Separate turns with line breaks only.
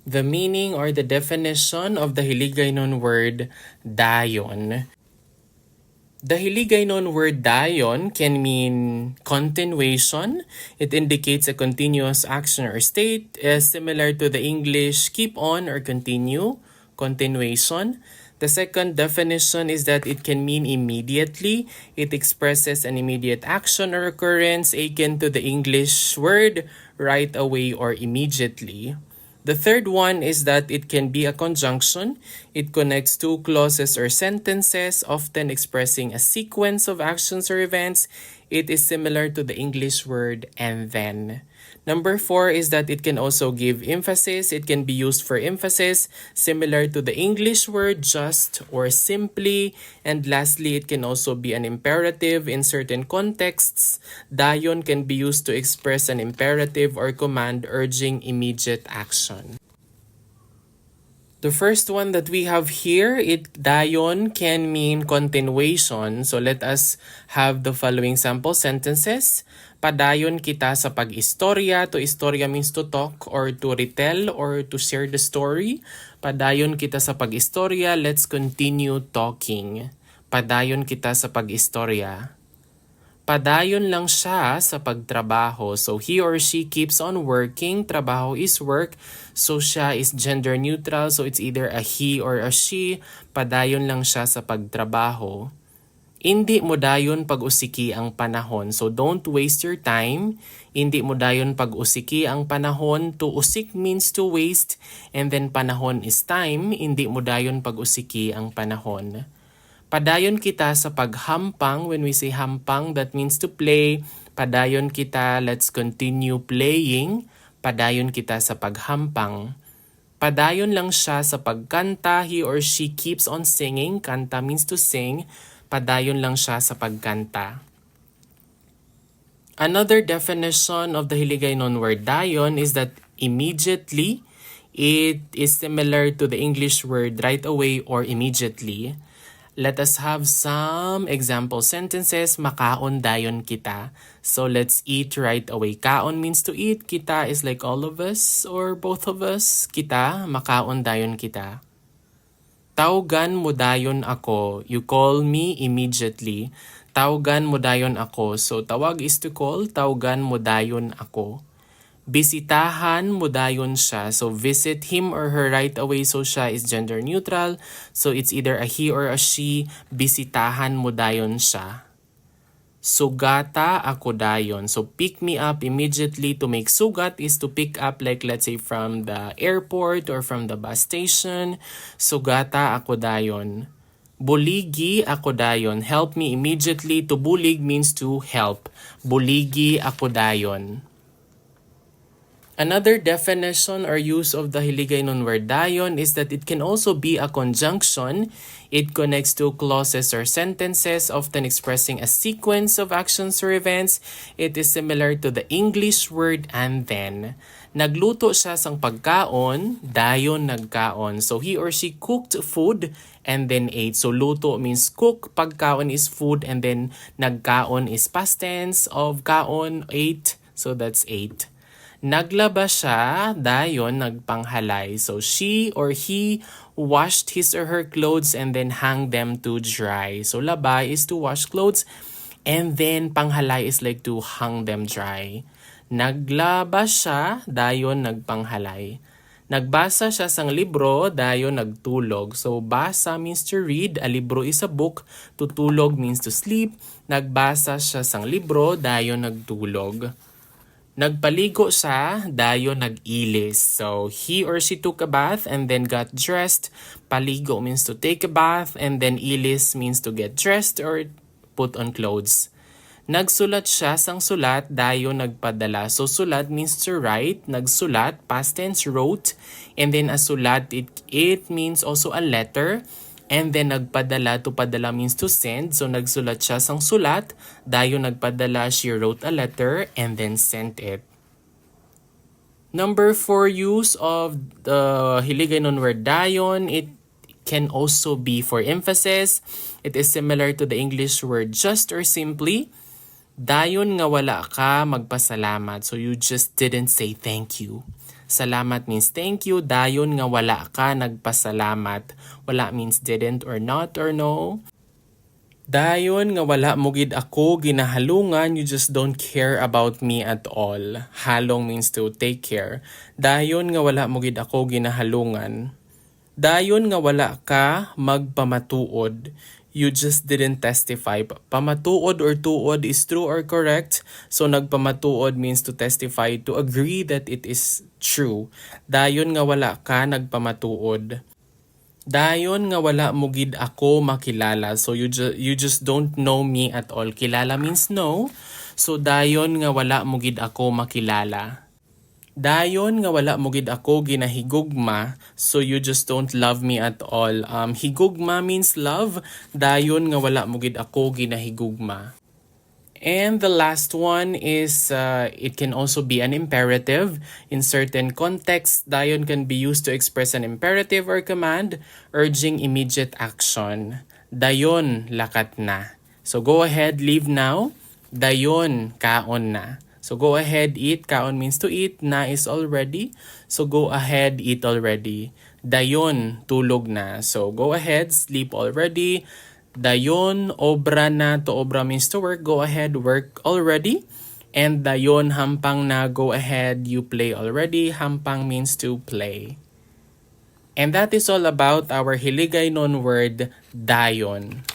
The meaning or the definition of the Hiligaynon word DAYON. The Hiligaynon word DAYON can mean continuation. It indicates a continuous action or state, similar to the English keep on or continue, continuation. The second definition is that it can mean immediately. It expresses an immediate action or occurrence akin to the English word right away or immediately. The third one is that it can be a conjunction. It connects two clauses or sentences, often expressing a sequence of actions or events. It is similar to the English word and then. Number 4 is that it can also give emphasis. It can be used for emphasis, similar to the English word just or simply. And lastly, it can also be an imperative in certain contexts. Dayon can be used to express an imperative or command urging immediate action. The first one that we have here, dayon can mean continuation. So let us have the following sample sentences. Padayon kita sa pag-istorya. To istorya means to talk or to retell or to share the story. Padayon kita sa pag-istorya. Let's continue talking. Padayon kita sa pag-istorya. Padayon lang siya sa pagtrabaho. So he or she keeps on working. Trabaho is work. So siya is gender neutral. So it's either a he or a she. Padayon lang siya sa pagtrabaho. Hindi mo dayon pag-usiki ang panahon. So don't waste your time. Hindi mo dayon pag-usiki ang panahon. To usik means to waste. And then panahon is time. Hindi mo dayon pag-usiki ang panahon. Padayon kita sa paghampang. When we say hampang, that means to play. Padayon kita, let's continue playing. Padayon kita sa paghampang. Padayon lang siya sa pagkanta. He or she keeps on singing. Kanta means to sing. Padayon lang siya sa pagkanta. Another definition of the Hiligaynon word dayon is that immediately, it is similar to the English word right away or immediately. Let us have some example sentences. Makaon dayon kita. So let's eat right away. Kaon means to eat. Kita is like all of us or both of us. Kita, makaon dayon kita. Tawgan mo dayon ako. You call me immediately. Tawgan mo dayon ako. So tawag is to call. Tawgan mo dayon ako. Bisitahan mo dayon siya. So visit him or her right away. So siya is gender neutral. So it's either a he or a she. Bisitahan mo dayon siya. Sugata ako dayon. So pick me up immediately. To make sugat is to pick up, like let's say from the airport or from the bus station. Sugata ako dayon. Buligi ako dayon. Help me immediately. To bulig means to help. Buligi ako dayon. Another definition or use of the Hiligaynon word dayon is that it can also be a conjunction. It connects two clauses or sentences, often expressing a sequence of actions or events. It is similar to the English word and then. Nagluto siya sang pagkaon, dayon nagkaon. So he or she cooked food and then ate. So luto means cook, pagkaon is food, and then nagkaon is past tense of kaon, ate. So that's ate. Naglaba siya, dayon nagpanghalay. So she or he washed his or her clothes and then hang them to dry. So laba is to wash clothes and then panghalay is like to hang them dry. Naglaba siya, dayon nagpanghalay. Nagbasa siya sang libro, dayon nagtulog. So basa means to read, a libro is a book, tutulog means to sleep. Nagbasa siya sang libro, dayon nagtulog. Nagpaligo siya, dayon nag-ilis. So, he or she took a bath and then got dressed. Paligo means to take a bath and then ilis means to get dressed or put on clothes. Nagsulat siya sang sulat, dayon nagpadala. So, sulat means to write. Nagsulat, past tense, wrote. And then a sulat, it means also a letter. And then nagpadala, to padala means to send. So nagsulat siya sang sulat. Dayon nagpadala, she wrote a letter and then sent it. Number 4 use of the Hiligaynon word dayon. It can also be for emphasis. It is similar to the English word just or simply. Dayon nga wala ka magpasalamat. So you just didn't say thank you. Salamat means thank you. Dayon nga wala ka nagpasalamat. Wala means didn't or not or no. Dayon nga wala mo gid ako ginahalungan, you just don't care about me at all. Halong means to take care. Dayon nga wala mo gid ako ginahalungan. Dayon nga wala ka magpamatuod. You just didn't testify. Pamatuod or tuod is true or correct. So nagpamatuod means to testify, to agree that it is true. Dayon nga wala ka nagpamatuod. Dayon nga wala mo gid ako makilala. So you just don't know me at all. Kilala means know. So dayon nga wala mo gid ako makilala. Dayon nga wala mo gid ako ginahigugma, so you just don't love me at all. Higugma means love. Dayon nga wala mo gid ako ginahigugma. And the last one is, it can also be an imperative. In certain contexts, dayon can be used to express an imperative or command, urging immediate action. Dayon, lakat na. So go ahead, leave now. Dayon, kaon na. So go ahead, eat. Kaon means to eat. Na is already. So go ahead, eat already. Dayon, tulog na. So go ahead, sleep already. Dayon, obra na. To obra means to work. Go ahead, work already. And dayon, hampang na. Go ahead, you play already. Hampang means to play. And that is all about our Hiligaynon word, dayon.